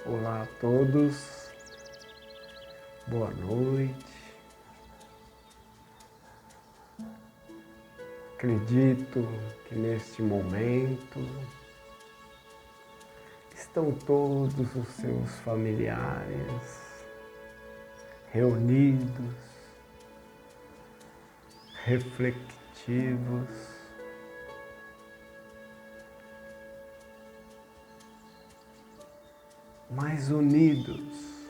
Olá a todos, boa noite. Acredito que neste momento estão todos os seus familiares reunidos, reflexivos, mais unidos,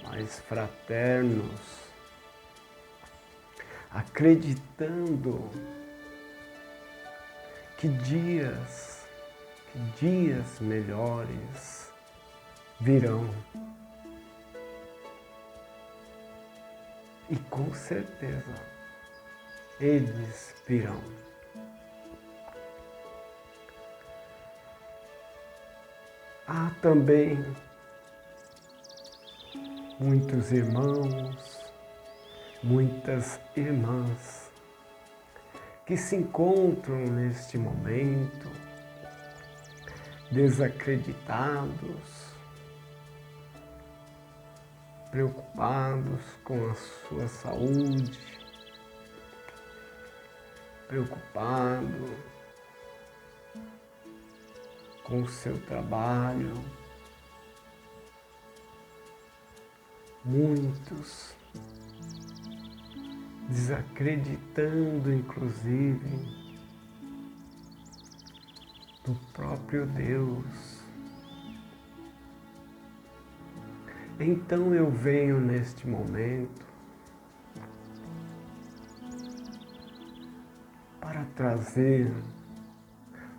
mais fraternos, acreditando que dias melhores virão. E com certeza eles virão. Há também muitos irmãos, muitas irmãs que se encontram neste momento desacreditados, preocupados com a sua saúde, preocupados com o seu trabalho. Muitos desacreditando, inclusive, do próprio Deus. Então eu venho neste momento para trazer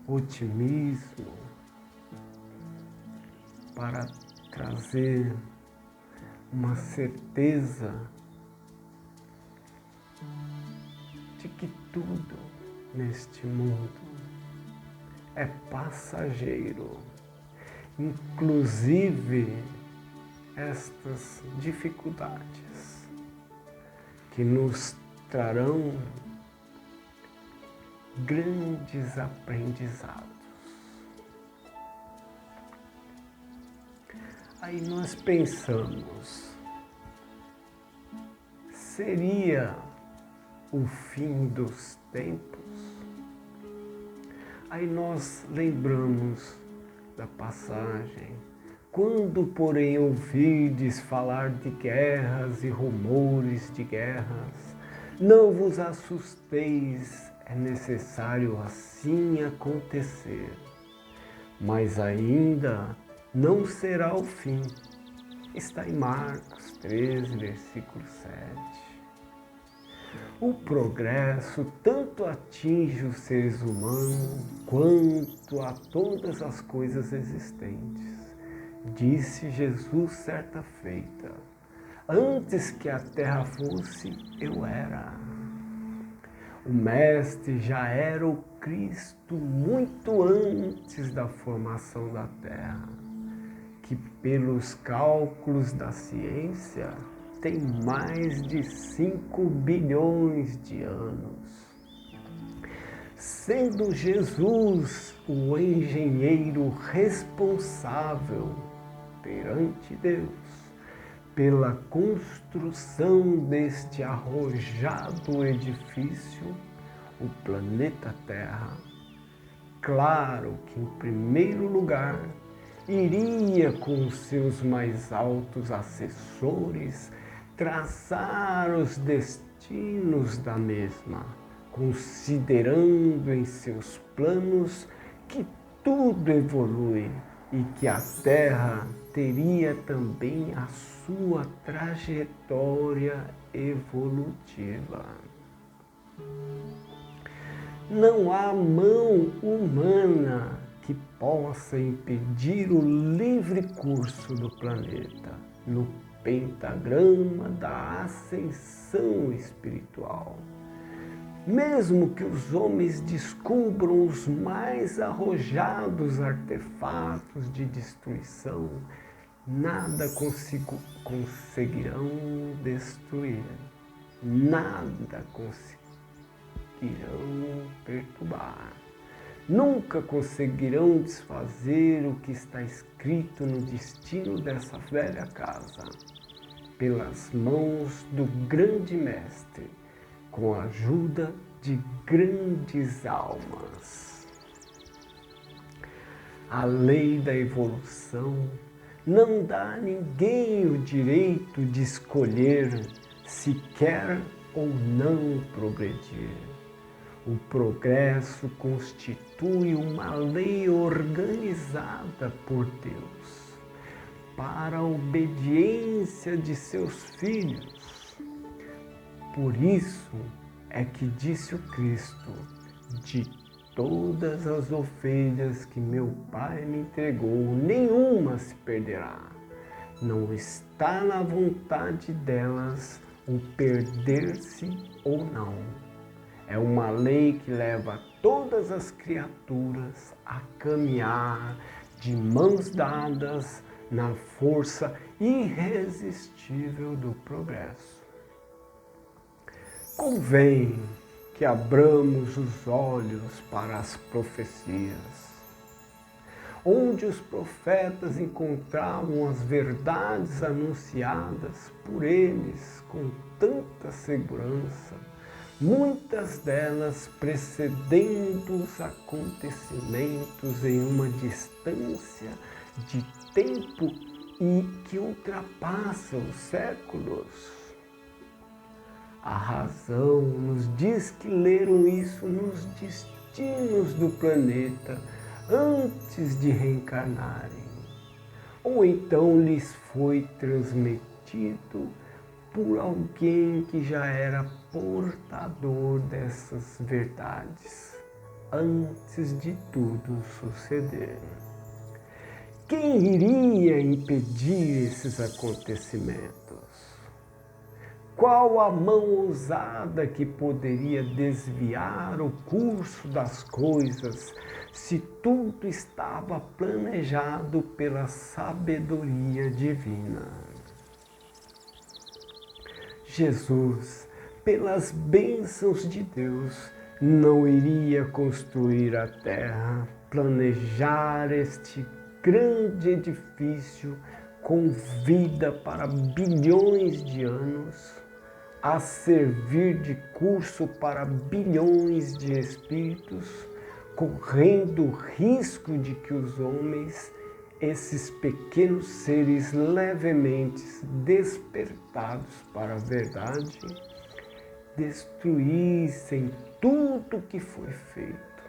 otimismo, para trazer uma certeza de que tudo neste mundo é passageiro, inclusive estas dificuldades que nos trarão grandes aprendizados. Aí nós pensamos, seria o fim dos tempos? Aí nós lembramos da passagem: quando, porém, ouvirdes falar de guerras e rumores de guerras, não vos assusteis, é necessário assim acontecer, mas ainda não será o fim. Está em Marcos 13, versículo 7. O progresso tanto atinge os seres humanos quanto a todas as coisas existentes. Disse Jesus certa feita: antes que a terra fosse, eu era. O Mestre já era o Cristo muito antes da formação da terra, que pelos cálculos da ciência tem mais de 5 bilhões de anos. Sendo Jesus o engenheiro responsável perante Deus pela construção deste arrojado edifício, o planeta Terra, claro que em primeiro lugar iria com os seus mais altos assessores traçar os destinos da mesma, considerando em seus planos que tudo evolui e que a Terra teria também a sua trajetória evolutiva. Não há mão humana que possa impedir o livre curso do planeta no pentagrama da ascensão espiritual. Mesmo que os homens descubram os mais arrojados artefatos de destruição, nada conseguirão destruir, nada conseguirão perturbar. nunca conseguirão desfazer o que está escrito no destino dessa velha casa, pelas mãos do grande mestre, com a ajuda de grandes almas. A lei da evolução não dá a ninguém o direito de escolher se quer ou não progredir. O progresso constitui uma lei organizada por Deus para a obediência de seus filhos. Por isso é que disse o Cristo: de todas as ovelhas que meu Pai me entregou, nenhuma se perderá. Não está na vontade delas o perder-se ou não. É uma lei que leva todas as criaturas a caminhar de mãos dadas na força irresistível do progresso. Convém que abramos os olhos para as profecias, onde os profetas encontravam as verdades anunciadas por eles com tanta segurança, muitas delas precedendo os acontecimentos em uma distância de tempo e que ultrapassa os séculos. A razão nos diz que leram isso nos destinos do planeta antes de reencarnarem, ou então lhes foi transmitido por alguém que já era portador dessas verdades antes de tudo suceder. Quem iria impedir esses acontecimentos? Qual a mão ousada que poderia desviar o curso das coisas se tudo estava planejado pela sabedoria divina? Jesus, pelas bênçãos de Deus, não iria construir a terra, planejar este grande edifício com vida para bilhões de anos, a servir de curso para bilhões de espíritos, correndo o risco de que os homens, esses pequenos seres levemente despertados para a verdade, destruíssem tudo que foi feito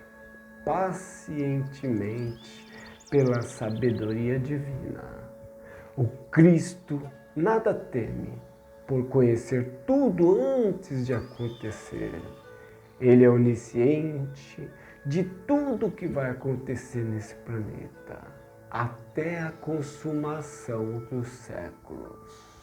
pacientemente pela sabedoria divina. O Cristo nada teme por conhecer tudo antes de acontecer. Ele é onisciente de tudo que vai acontecer nesse planeta, até a consumação dos séculos.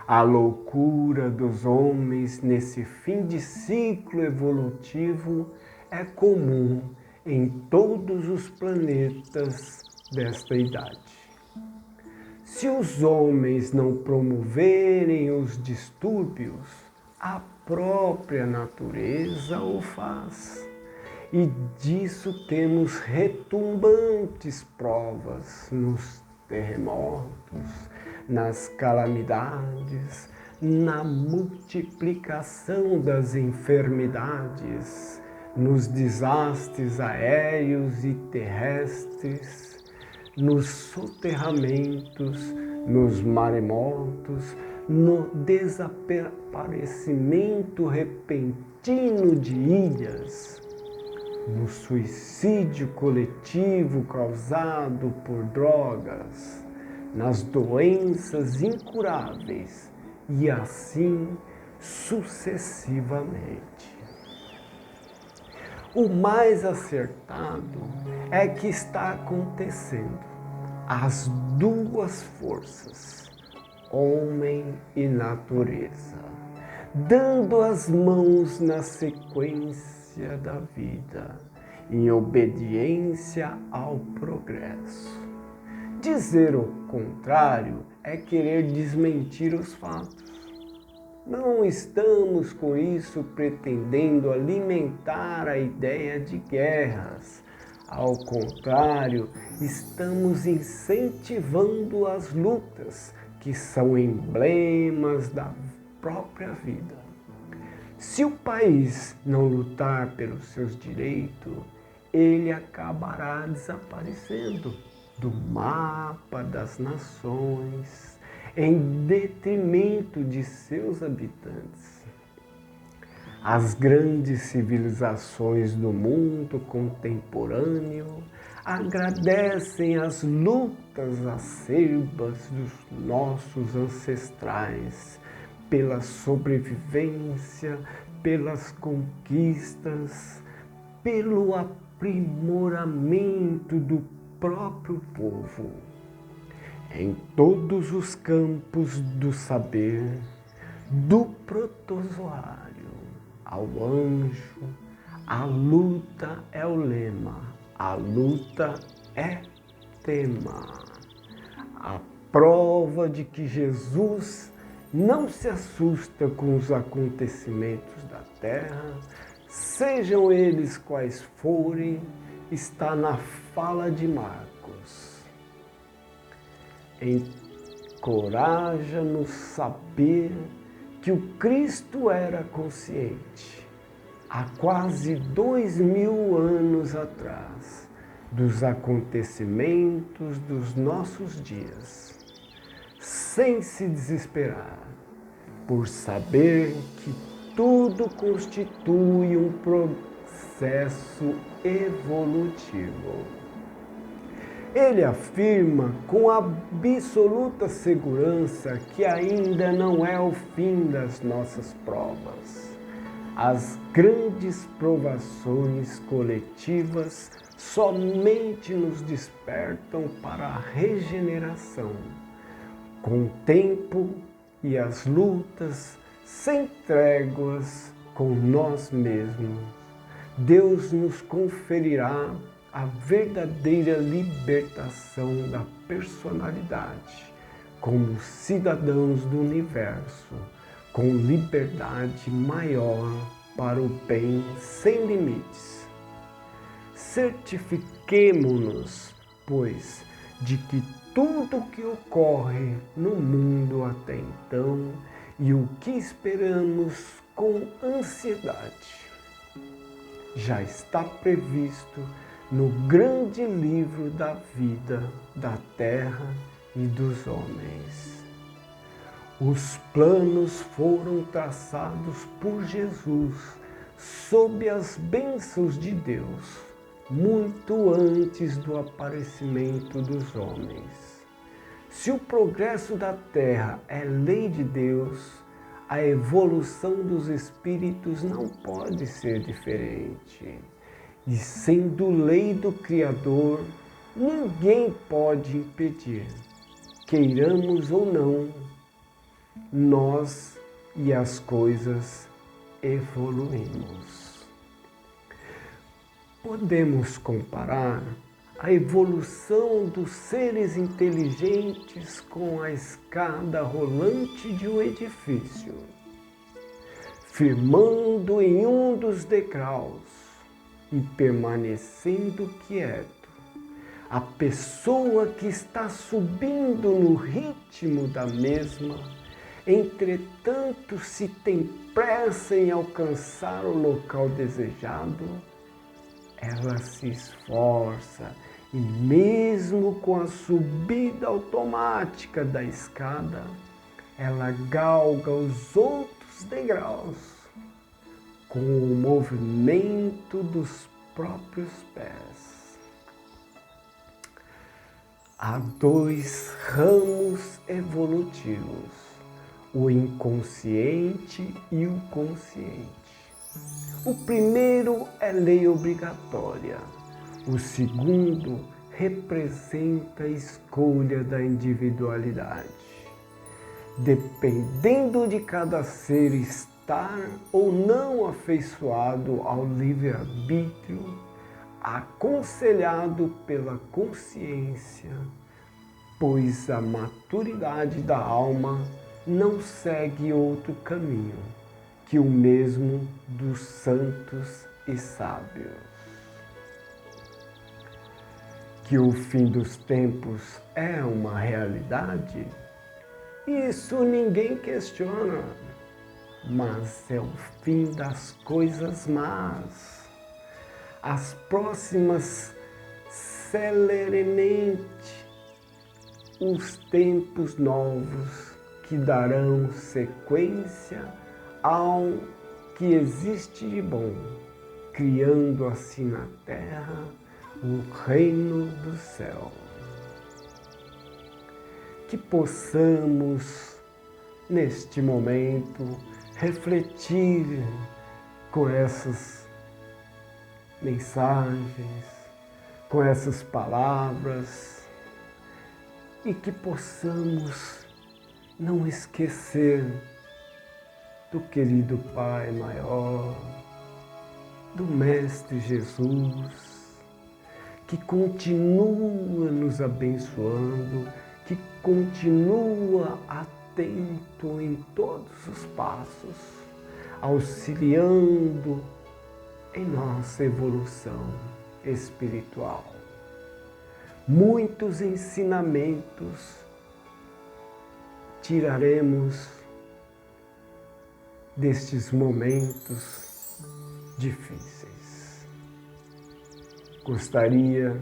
A loucura dos homens nesse fim de ciclo evolutivo é comum em todos os planetas desta idade. Se os homens não promoverem os distúrbios, a própria natureza o faz. E disso temos retumbantes provas nos terremotos, nas calamidades, na multiplicação das enfermidades, nos desastres aéreos e terrestres, nos soterramentos, nos maremotos, no desaparecimento repentino de ilhas, no suicídio coletivo causado por drogas, nas doenças incuráveis e assim sucessivamente. O mais acertado é que está acontecendo as duas forças, homem e natureza, dando as mãos na sequência da vida, em obediência ao progresso. Dizer o contrário é querer desmentir os fatos. Não estamos com isso pretendendo alimentar a ideia de guerras. Ao contrário, estamos incentivando as lutas, que são emblemas da própria vida. Se o país não lutar pelos seus direitos, ele acabará desaparecendo do mapa das nações, em detrimento de seus habitantes. As grandes civilizações do mundo contemporâneo agradecem as lutas acerbas dos nossos ancestrais pela sobrevivência, pelas conquistas, pelo aprimoramento do próprio povo. Em todos os campos do saber, do protozoário ao anjo, a luta é o lema, a luta é tema. A prova de que Jesus não se assusta com os acontecimentos da terra, sejam eles quais forem, está na fala de Marcos. Encoraja-nos saber que o Cristo era consciente, há quase 2000 anos atrás, dos acontecimentos dos nossos dias, sem se desesperar, por saber que tudo constitui um processo evolutivo. Ele afirma com absoluta segurança que ainda não é o fim das nossas provas. As grandes provações coletivas somente nos despertam para a regeneração. Com o tempo e as lutas sem tréguas com nós mesmos, Deus nos conferirá a verdadeira libertação da personalidade como cidadãos do universo, com liberdade maior para o bem sem limites. Certifiquemo-nos, pois, de que tudo o que ocorre no mundo até então e o que esperamos com ansiedade já está previsto no grande livro da vida, da terra e dos homens. Os planos foram traçados por Jesus sob as bênçãos de Deus, muito antes do aparecimento dos homens. Se o progresso da terra é lei de Deus, a evolução dos espíritos não pode ser diferente. E sendo lei do Criador, ninguém pode impedir. Queiramos ou não, nós e as coisas evoluímos. Podemos comparar a evolução dos seres inteligentes com a escada rolante de um edifício. Firmando em um dos degraus, e permanecendo quieto, a pessoa que está subindo no ritmo da mesma, entretanto se tem pressa em alcançar o local desejado, ela se esforça e mesmo com a subida automática da escada, ela galga os outros degraus com o movimento dos próprios pés. Há dois ramos evolutivos, o inconsciente e o consciente. O primeiro é lei obrigatória, o segundo representa a escolha da individualidade. Dependendo de cada ser estar ou não afeiçoado ao livre-arbítrio, aconselhado pela consciência, pois a maturidade da alma não segue outro caminho que o mesmo dos santos e sábios. Que o fim dos tempos é uma realidade, isso ninguém questiona, mas é o fim das coisas más. As próximas celeremente os tempos novos que darão sequência ao que existe de bom, criando assim na terra o reino do céu. Que possamos, neste momento, refletir com essas mensagens, com essas palavras, e que possamos não esquecer do querido Pai maior, do Mestre Jesus, que continua nos abençoando, que continua atento em todos os passos, auxiliando em nossa evolução espiritual. Muitos ensinamentos tiraremos destes momentos difíceis. Gostaria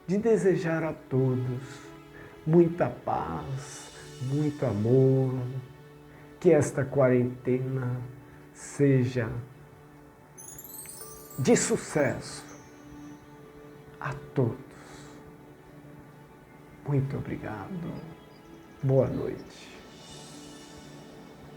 de desejar a todos muita paz, muito amor, que esta quarentena seja de sucesso a todos. Muito obrigado. Boa noite.